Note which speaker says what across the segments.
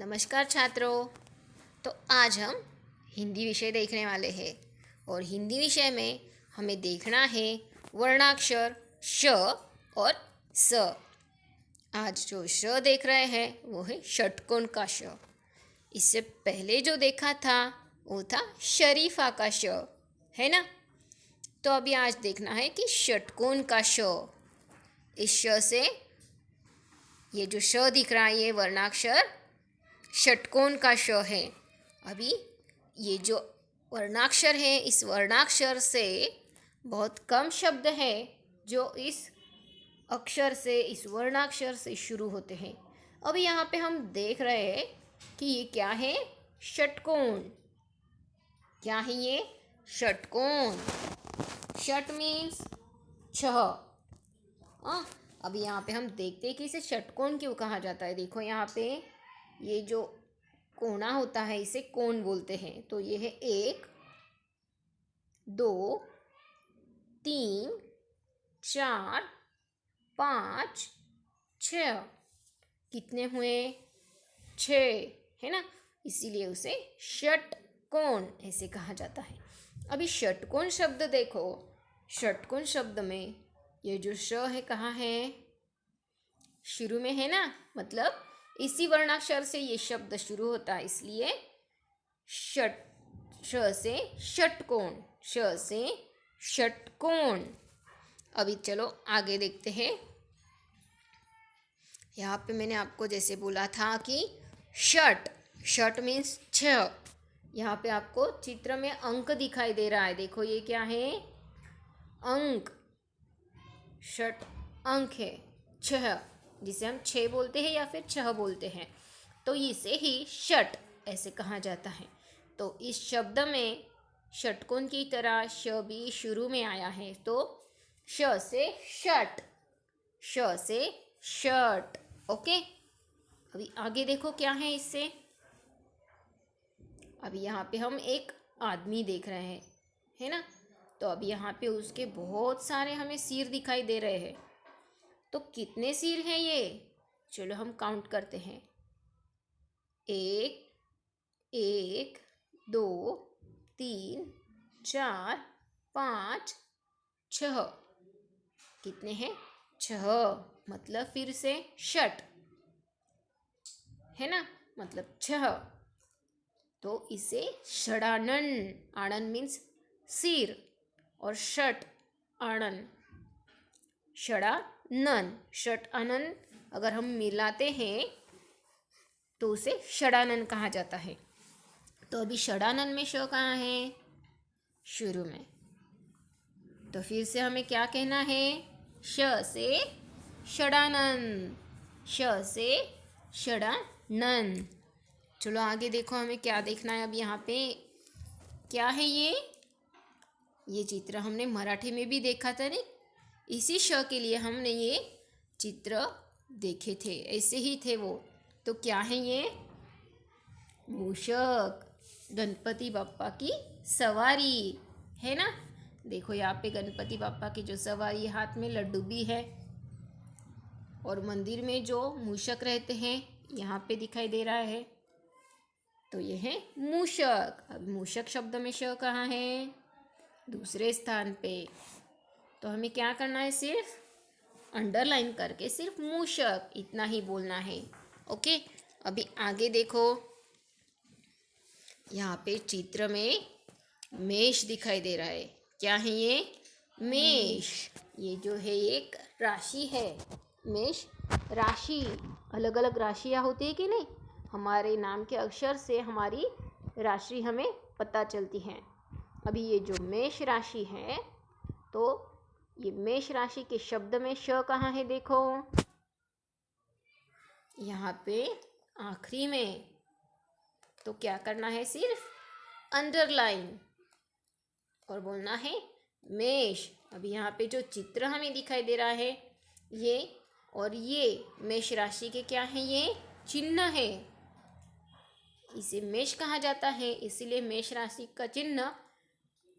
Speaker 1: नमस्कार छात्रों। तो आज हम हिंदी विषय देखने वाले हैं और हिंदी विषय में हमें देखना है वर्णाक्षर श और स। आज जो श देख रहे हैं वो है षटकोण का श। इससे पहले जो देखा था वो था शरीफा का श, है ना। तो अभी आज देखना है कि षटकोण का श। इस श से ये जो श दिख रहा है ये वर्णाक्षर षटकोण का श है। अभी ये जो वर्णाक्षर है इस वर्णाक्षर से बहुत कम शब्द है जो इस अक्षर से इस वर्णाक्षर से शुरू होते हैं। अभी यहाँ पे हम देख रहे हैं कि ये क्या है, षटकोण। क्या है ये, षटकोण। षट मीन्स छह। अभी यहाँ पे हम देखते हैं कि इसे षटकोण क्यों कहा जाता है। देखो यहाँ पे ये जो कोना होता है इसे कोण बोलते हैं। तो ये है 1 2 3 4 5 6। कितने हुए, 6, है ना। इसीलिए उसे षटकोण ऐसे कहा जाता है। अभी षटकोण शब्द देखो, षटकोण शब्द में ये जो श है कहाँ है, शुरू में है ना। मतलब इसी वर्णाक्षर से ये शब्द शुरू होता है, इसलिए षट, श से षटकोण, श से षटकोण। अभी चलो आगे देखते हैं। यहाँ पे मैंने आपको जैसे बोला था कि षट, षट मीन्स 6। यहाँ पे आपको चित्र में अंक दिखाई दे रहा है। देखो ये क्या है, अंक। षट अंक है 6, जिसे हम 6 बोलते हैं या फिर 6 बोलते हैं। तो इसे ही षट ऐसे कहा जाता है। तो इस शब्द में षटकोण की तरह श भी शुरू में आया है। तो श से षट, श से षट। ओके, अभी आगे देखो क्या है इससे। अभी यहाँ पे हम एक आदमी देख रहे हैं, है ना। तो अभी यहाँ पे उसके बहुत सारे हमें सिर दिखाई दे रहे हैं। तो कितने सिर हैं ये, चलो हम काउंट करते हैं। 1 1 2 3 4 5 6। कितने हैं, 6। मतलब फिर से षट, है ना, मतलब 6। तो इसे षडानन, आनन मीन्स सिर, और षट आनन, षडानन, षट आनन अगर हम मिलाते हैं तो उसे षडानन कहा जाता है। तो अभी षडानन में श कहाँ है, शुरू में। तो फिर से हमें क्या कहना है, श से षडानन, श से षडानन। चलो आगे देखो हमें क्या देखना है। अब यहाँ पे क्या है ये चित्र हमने मराठी में भी देखा था नहीं। इसी श के लिए हमने ये चित्र देखे थे, ऐसे ही थे वो। तो क्या है ये, मूषक, गणपति बाप्पा की सवारी, है ना। देखो यहाँ पे गणपति बाप्पा की जो सवारी, हाथ में लड्डू भी है और मंदिर में जो मूषक रहते हैं यहाँ पे दिखाई दे रहा है। तो ये है मूषक। अब मूषक शब्द में श कहाँ है, दूसरे स्थान पे। तो हमें क्या करना है, सिर्फ अंडरलाइन करके सिर्फ मूषक इतना ही बोलना है। ओके, अभी आगे देखो। यहाँ पे चित्र में मेष दिखाई दे रहा है। क्या है ये, मेष। ये जो है एक राशि है, मेष राशि। अलग अलग राशियाँ होती है कि नहीं, हमारे नाम के अक्षर से हमारी राशि हमें पता चलती हैं। अभी ये जो मेष राशि है, तो ये मेष राशि के शब्द में श कहाँ है, देखो यहाँ पे आखिरी में। तो क्या करना है, सिर्फ अंडरलाइन और बोलना है मेष। अभी यहाँ पे जो चित्र हमें दिखाई दे रहा है ये, और ये मेष राशि के क्या है, ये चिन्ह है। इसे मेष कहा जाता है, इसीलिए मेष राशि का चिन्ह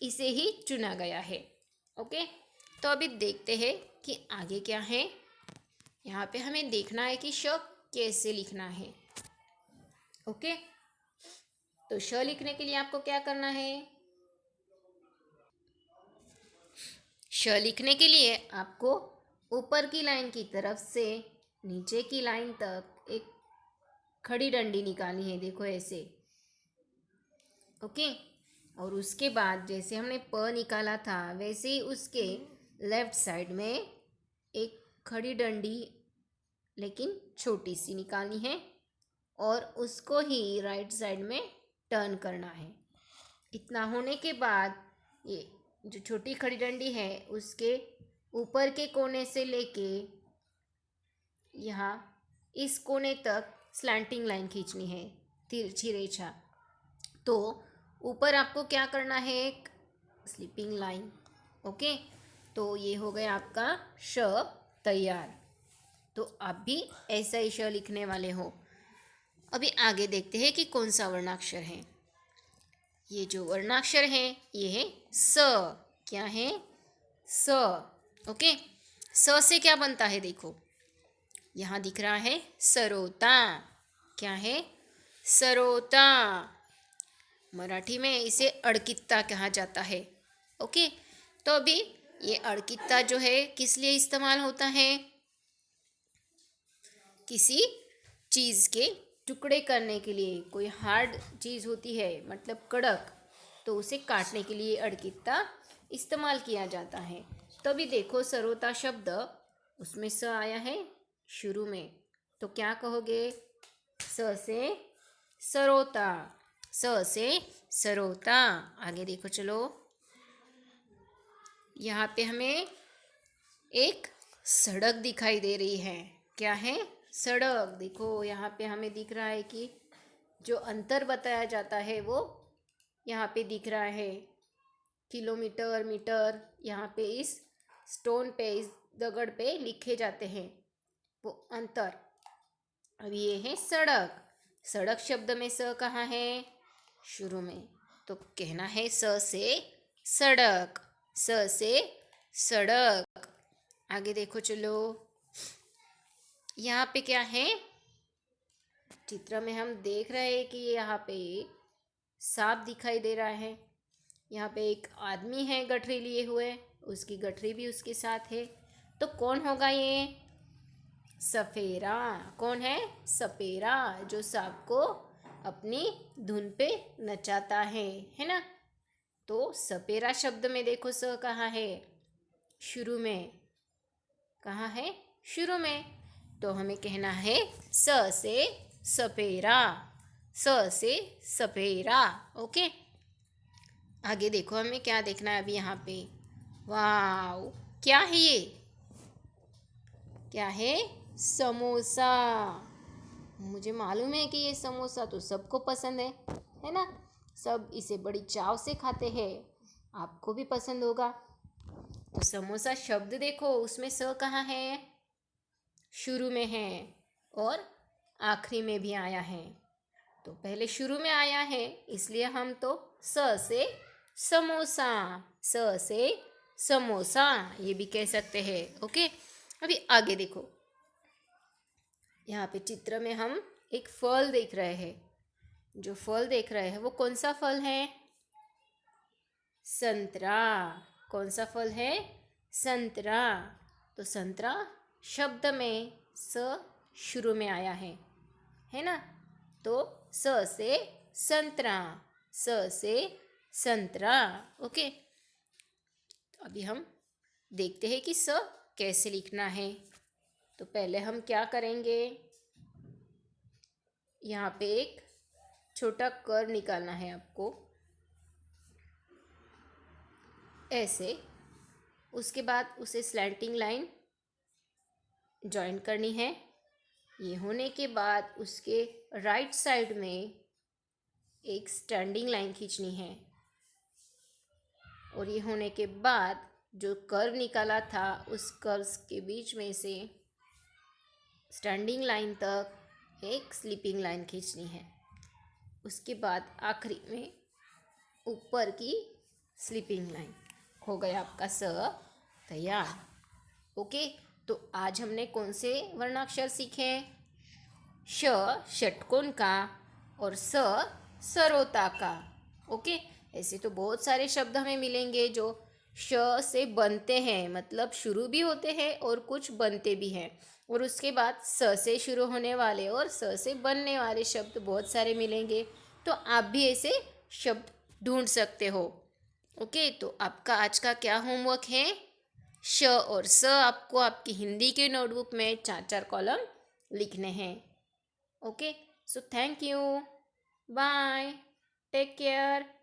Speaker 1: इसे ही चुना गया है। ओके, तो अभी देखते हैं कि आगे क्या है। यहाँ पे हमें देखना है कि श कैसे लिखना है। ओके। तो श लिखने के लिए आपको क्या करना है? श लिखने के लिए आपको ऊपर की लाइन की तरफ से नीचे की लाइन तक एक खड़ी डंडी निकालनी है, देखो ऐसे। ओके। और उसके बाद जैसे हमने प निकाला था वैसे ही उसके लेफ्ट साइड में एक खड़ी डंडी लेकिन छोटी सी निकालनी है और उसको ही राइट साइड में टर्न करना है। इतना होने के बाद ये जो छोटी खड़ी डंडी है उसके ऊपर के कोने से लेके यहाँ इस कोने तक स्लैंटिंग लाइन खींचनी है, तिरछी रेखा। तो ऊपर आपको क्या करना है? एक स्लीपिंग लाइन। ओके। तो ये हो गया आपका श तैयार। तो आप भी ऐसा ही श लिखने वाले हो। अभी आगे देखते हैं कि कौन सा वर्णाक्षर है। ये जो वर्णाक्षर है ये है स। क्या है? स। ओके। स से क्या बनता है? देखो यहाँ दिख रहा है सरोता। क्या है? सरोता। मराठी में इसे अड़कित्ता कहा जाता है। ओके। तो अभी ये अड़कित्ता जो है किस लिए इस्तेमाल होता है? किसी चीज़ के टुकड़े करने के लिए। कोई हार्ड चीज़ होती है मतलब कड़क, तो उसे काटने के लिए अड़कित्ता इस्तेमाल किया जाता है। तो अभी देखो सरोता शब्द, उसमें स आया है शुरू में, तो क्या कहोगे? स से सरोता। स से सरोता। आगे देखो चलो। यहाँ पे हमें एक सड़क दिखाई दे रही है। क्या है? सड़क। देखो यहाँ पे हमें दिख रहा है कि जो अंतर बताया जाता है वो यहाँ पे दिख रहा है, किलोमीटर, मीटर। यहाँ पे इस स्टोन पे, इस दगड़ पे लिखे जाते हैं वो अंतर। अब ये है सड़क। सड़क शब्द में स कहाँ है? शुरू में। तो कहना है स से सड़क। स से सड़क। आगे देखो चलो। यहाँ पे क्या है? चित्र में हम देख रहे हैं कि यहाँ पे सांप दिखाई दे रहा है। यहाँ पे एक आदमी है गठरी लिए हुए, उसकी गठरी भी उसके साथ है। तो कौन होगा ये? सपेरा। कौन है? सपेरा, जो सांप को अपनी धुन पे नचाता है ना। तो सपेरा शब्द में देखो स कहाँ है? शुरू में। कहाँ है? शुरू में। तो हमें कहना है स से सपेरा। स से सपेरा। ओके। आगे देखो हमें क्या देखना है अभी यहाँ पे। वाव, क्या है ये? क्या है? समोसा। मुझे मालूम है कि ये समोसा तो सबको पसंद है ना। सब इसे बड़ी चाव से खाते हैं। आपको भी पसंद होगा। तो समोसा शब्द देखो, उसमें स कहाँ है? शुरू में है और आखिरी में भी आया है। तो पहले शुरू में आया है इसलिए हम तो स से समोसा, स से समोसा ये भी कह सकते हैं। ओके। अभी आगे देखो। यहाँ पे चित्र में हम एक फल देख रहे हैं। जो फल देख रहे हैं वो कौन सा फल है? संतरा। कौन सा फल है? संतरा। तो संतरा शब्द में स शुरू में आया है ना। तो स से संतरा। स से संतरा। ओके। अभी हम देखते हैं कि स कैसे लिखना है। तो पहले हम क्या करेंगे? यहाँ पे एक छोटा कर्व निकालना है आपको, ऐसे। उसके बाद उसे स्लैंटिंग लाइन जॉइन करनी है। ये होने के बाद उसके राइट साइड में एक स्टैंडिंग लाइन खींचनी है। और ये होने के बाद जो कर्व निकाला था उस कर्व्स के बीच में से स्टैंडिंग लाइन तक एक स्लीपिंग लाइन खींचनी है। उसके बाद आखिरी में ऊपर की स्लीपिंग लाइन। हो गया आपका स तैयार। ओके। तो आज हमने कौन से वर्णाक्षर सीखे? श षटकोण का, और सरोता का। ओके, ऐसे तो बहुत सारे शब्द हमें मिलेंगे जो श से बनते हैं, मतलब शुरू भी होते हैं और कुछ बनते भी हैं। और उसके बाद स से शुरू होने वाले और स से बनने वाले शब्द बहुत सारे मिलेंगे। तो आप भी ऐसे शब्द ढूंढ सकते हो। ओके, तो आपका आज का क्या होमवर्क है? श और स आपको आपकी हिंदी के नोटबुक में 4-4 कॉलम लिखने हैं। Okay, so thank you, bye, take care.